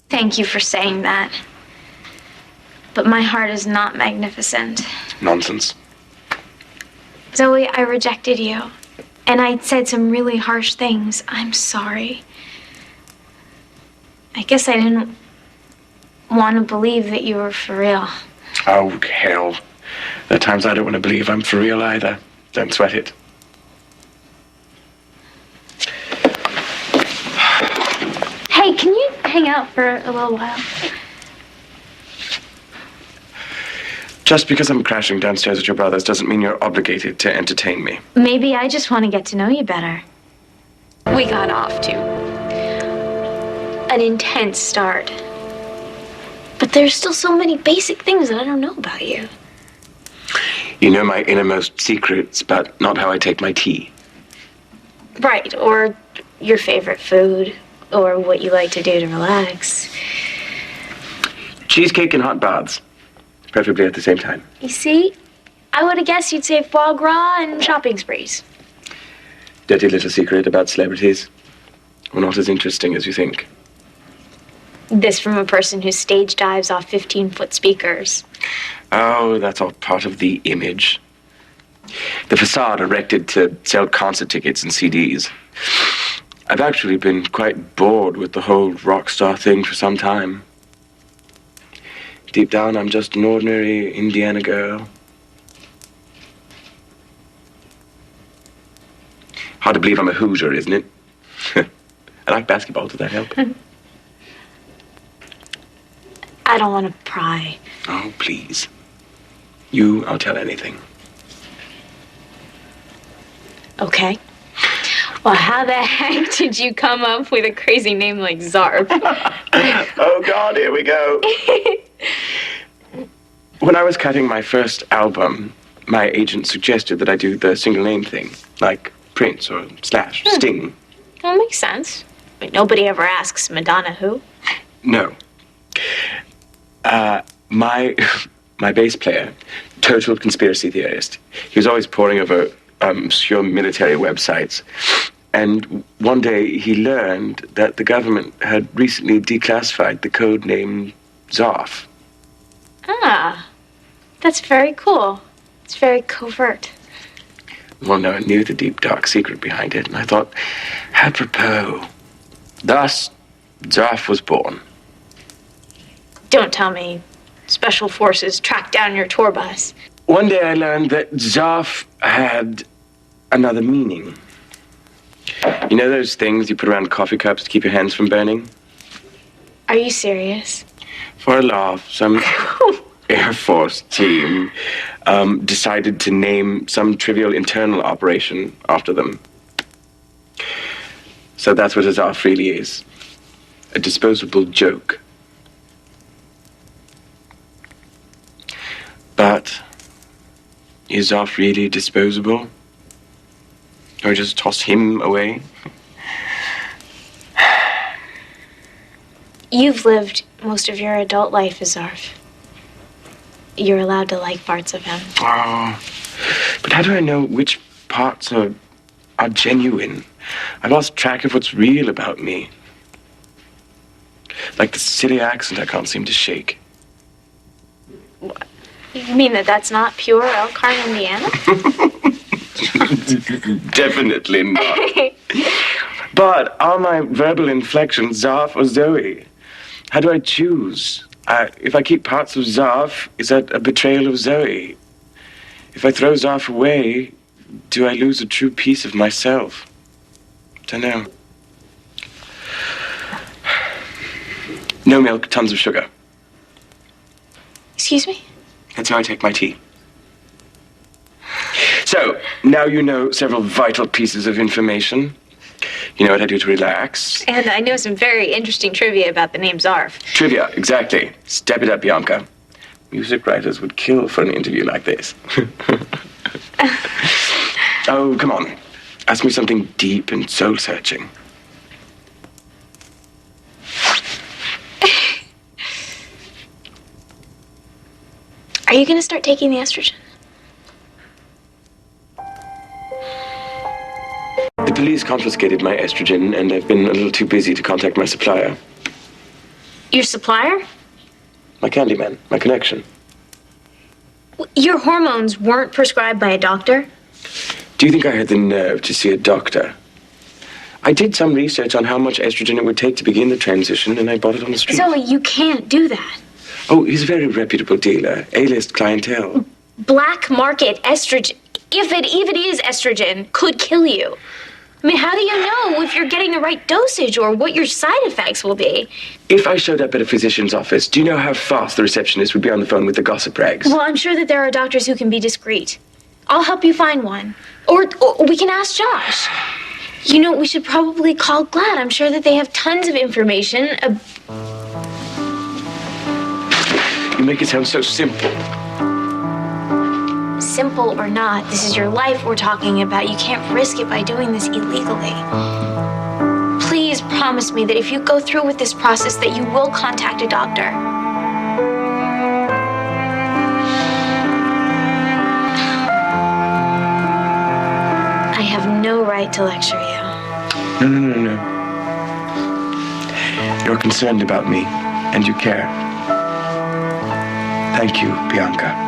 Thank you for saying that. But my heart is not magnificent. Nonsense. Zoe, I rejected you. And I said some really harsh things. I'm sorry. I guess I didn't want to believe that you were for real. Oh, hell. There are times I don't want to believe I'm for real either. Don't sweat it. Hey, can you hang out for a little while? Just because I'm crashing downstairs with your brothers doesn't mean you're obligated to entertain me. Maybe I just want to get to know you better. We got off to an intense start. But there's still so many basic things that I don't know about you. You know my innermost secrets, but not how I take my tea. Right, or your favorite food, or what you like to do to relax. Cheesecake and hot baths, preferably at the same time. You see, I would have guessed you'd say foie gras and shopping sprees. Dirty little secret about celebrities. We're not as interesting as you think. This from a person who stage dives off 15-foot speakers. Oh, that's all part of the image. The facade erected to sell concert tickets and CDs. I've actually been quite bored with the whole rock star thing for some time. Deep down, I'm just an ordinary Indiana girl. Hard to believe I'm a Hoosier, isn't it? I like basketball. Does that help? I don't want to pry. Oh, please. I'll tell anything. Okay. Well, how the heck did you come up with a crazy name like Zarb? Oh, God, here we go. When I was cutting my first album, my agent suggested that I do the single name thing, like Prince or Slash, Sting. That makes sense. But nobody ever asks Madonna who. No. My bass player, total conspiracy theorist. He was always poring over obscure military websites. And one day he learned that the government had recently declassified the code name Zoff. Ah, that's very cool. It's very covert. Well, no one knew the deep, dark secret behind it, and I thought, apropos. Thus, Zoff was born. Don't tell me special forces tracked down your tour bus. One day I learned that Zoff had another meaning. You know those things you put around coffee cups to keep your hands from burning? Are you serious? For a laugh, some Air Force team decided to name some trivial internal operation after them. So that's what a Zoff really is. A disposable joke. But is Zoff really disposable? Or just toss him away? You've lived most of your adult life as Zarf. You're allowed to like parts of him. Oh, but how do I know which parts are genuine? I lost track of what's real about me. Like the silly accent I can't seem to shake. What? You mean that's not pure Elkhart, Indiana? Definitely not. But are my verbal inflections Zarf or Zoe? How do I choose? If I keep parts of Zarf, is that a betrayal of Zoe? If I throw Zarf away, do I lose a true piece of myself? Don't know. No milk, tons of sugar. Excuse me? That's how I take my tea. So, now you know several vital pieces of information. You know what I do to relax. And I know some very interesting trivia about the name Zarf. Trivia, exactly. Step it up, Bianca. Music writers would kill for an interview like this. Oh, come on. Ask me something deep and soul-searching. Are you going to start taking the estrogen? The police confiscated my estrogen, and I've been a little too busy to contact my supplier. Your supplier? My Candyman, my connection. Your hormones weren't prescribed by a doctor? Do you think I had the nerve to see a doctor? I did some research on how much estrogen it would take to begin the transition, and I bought it on the street. Zoe, you can't do that. Oh, he's a very reputable dealer. A-list clientele. Black market estrogen, if it even is estrogen, could kill you. I mean, how do you know if you're getting the right dosage or what your side effects will be? If I showed up at a physician's office, do you know how fast the receptionist would be on the phone with the gossip rags? Well, I'm sure that there are doctors who can be discreet. I'll help you find one. Or we can ask Josh. You know, we should probably call GLAAD. I'm sure that they have tons of information. You make it sound so simple. Simple or not, this is your life we're talking about. You can't risk it by doing this illegally. Please promise me that if you go through with this process that you will contact a doctor. I have no right to lecture you. No. You're concerned about me, and you care. Thank you, Bianca.